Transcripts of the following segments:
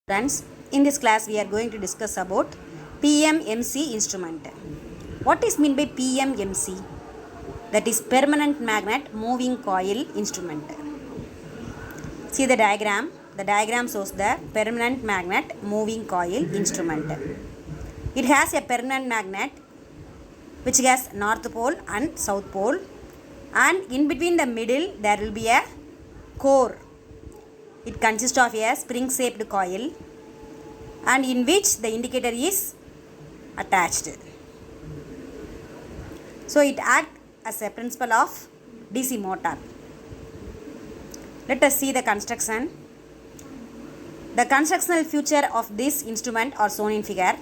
Friends, in this class we are going to discuss about PMMC instrument. What is meant by PMMC? That is permanent magnet moving coil instrument. See the diagram. The diagram shows the permanent magnet moving coil instrument. It has a permanent magnet which has north pole and south pole, and in between the middle there will be a core. It consists of a spring shaped coil and in which the indicator is attached. So it acts as a principle of DC motor. Let us see the construction. The constructional feature of this instrument are shown in figure.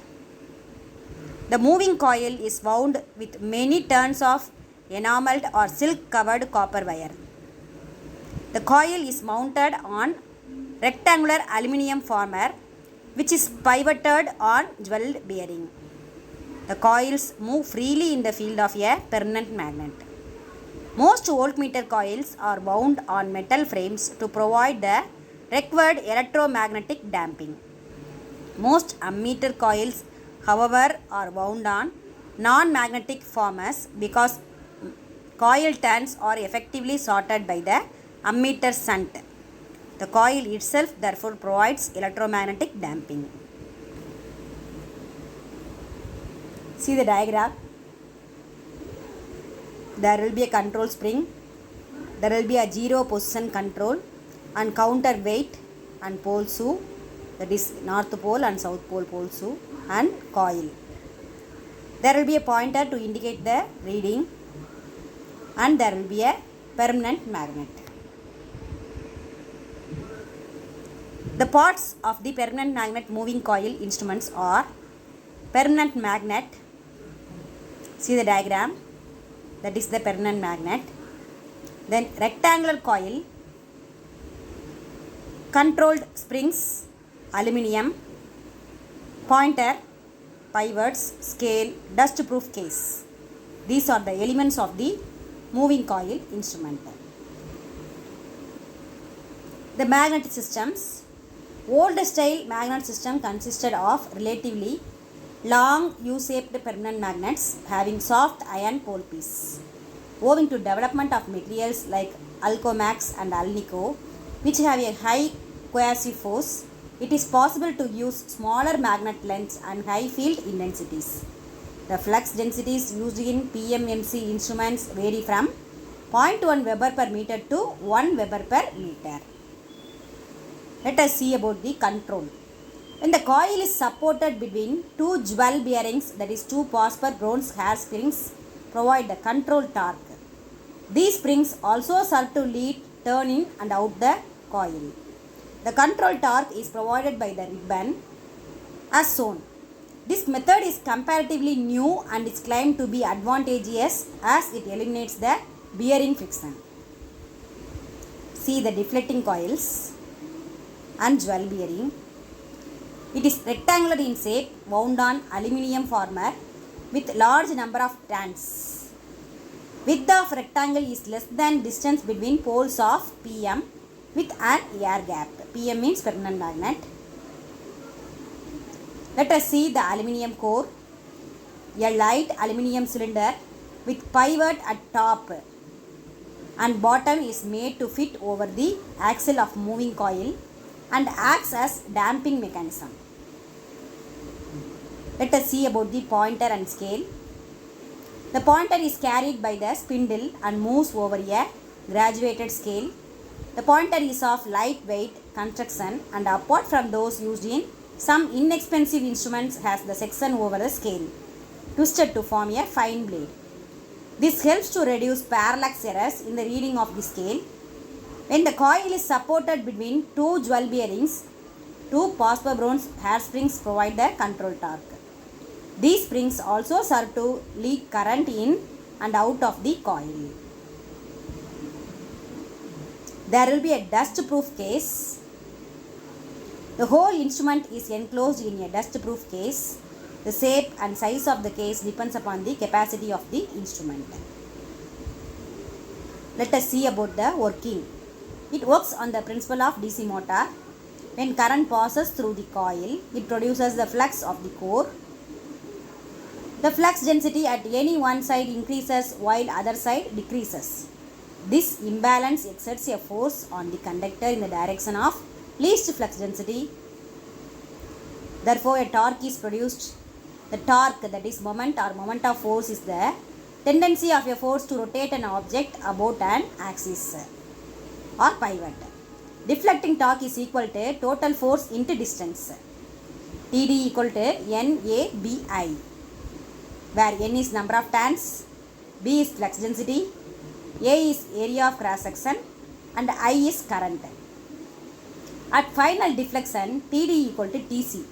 The moving coil is wound with many turns of enameled or silk covered copper wire. The coil is mounted on rectangular aluminium former which is pivoted on jewel bearing. The coils move freely in the field of a permanent magnet. Most voltmeter coils are wound on metal frames to provide the required electromagnetic damping. Most ammeter coils, however, are wound on non-magnetic formers because coil turns are effectively sorted by the ammeter shunt. The coil itself therefore provides electromagnetic damping. See the diagram. There will be a control spring. There will be a zero position control and counterweight and pole shoe, that is north pole and south pole shoe, and coil. There will be a pointer to indicate the reading, and there will be a permanent magnet. The parts of the permanent magnet moving coil instruments are permanent magnet. See the diagram. That is the permanent magnet. Then rectangular coil, controlled springs, aluminium, pointer, pivots, scale, dust proof case. These are the elements of the moving coil instrument. The magnetic systems. Old style magnet system consisted of relatively long U-shaped permanent magnets having soft iron pole piece. Owing to development of materials like Alcomax and Alnico, which have a high coercive force, it is possible to use smaller magnet lengths and high field intensities. The flux densities used in PMMC instruments vary from 0.1 Weber per meter to 1 Weber per meter. Let us see about the control. When the coil is supported between two jewel bearings, that is two phosphor bronze hair springs, provide the control torque. These springs also serve to lead, turn in and out the coil. The control torque is provided by the ribbon as shown. This method is comparatively new and is claimed to be advantageous as it eliminates the bearing friction. See the deflecting coils and jewel bearing. It is rectangular in shape, wound on aluminium former with large number of turns. Width of rectangle is less than distance between poles of PM with an air gap. PM means permanent magnet. Let us see the aluminium core. A light aluminium cylinder with pivot at top and bottom is made to fit over the axle of moving coil and acts as damping mechanism. Let us see about the pointer and scale. The pointer is carried by the spindle and moves over a graduated scale. The pointer is of lightweight construction and apart from those used in some inexpensive instruments has the section over the scale twisted to form a fine blade. This helps to reduce parallax errors in the reading of the scale. When the coil is supported between two jewel bearings, two phosphor bronze hair springs provide the control torque. These springs also serve to lead current in and out of the coil. There will be a dust proof case. The whole instrument is enclosed in a dust proof case. The shape and size of the case depends upon the capacity of the instrument. Let us see about the working. It works on the principle of DC motor. When current passes through the coil, it produces the flux of the core. The flux density at any one side increases while other side decreases. This imbalance exerts a force on the conductor in the direction of least flux density. Therefore, a torque is produced. The torque, that is moment or moment of force, is the tendency of a force to rotate an object about an axis or pivot. Deflecting torque is equal to total force into distance. Td equal to NABI, where N is number of turns, B is flux density, A is area of cross section, and I is current. At final deflection, Td equal to Tc.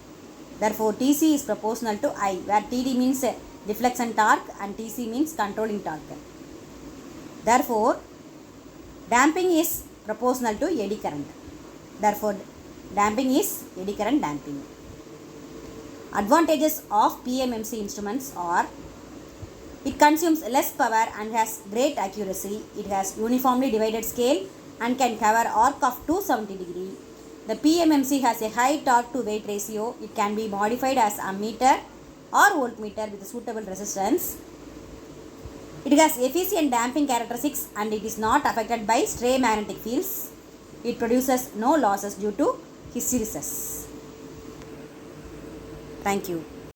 Therefore, Tc is proportional to I, where Td means deflection torque and Tc means controlling torque. Therefore, damping is proportional to eddy current. Therefore, damping is eddy current damping. Advantages of PMMC instruments are: it consumes less power and has great accuracy. It has uniformly divided scale and can cover arc of 270 degree. The PMMC has a high torque to weight ratio. It can be modified as ammeter or voltmeter with suitable resistance. It has efficient damping characteristics and it is not affected by stray magnetic fields. It produces no losses due to hysteresis. Thank you.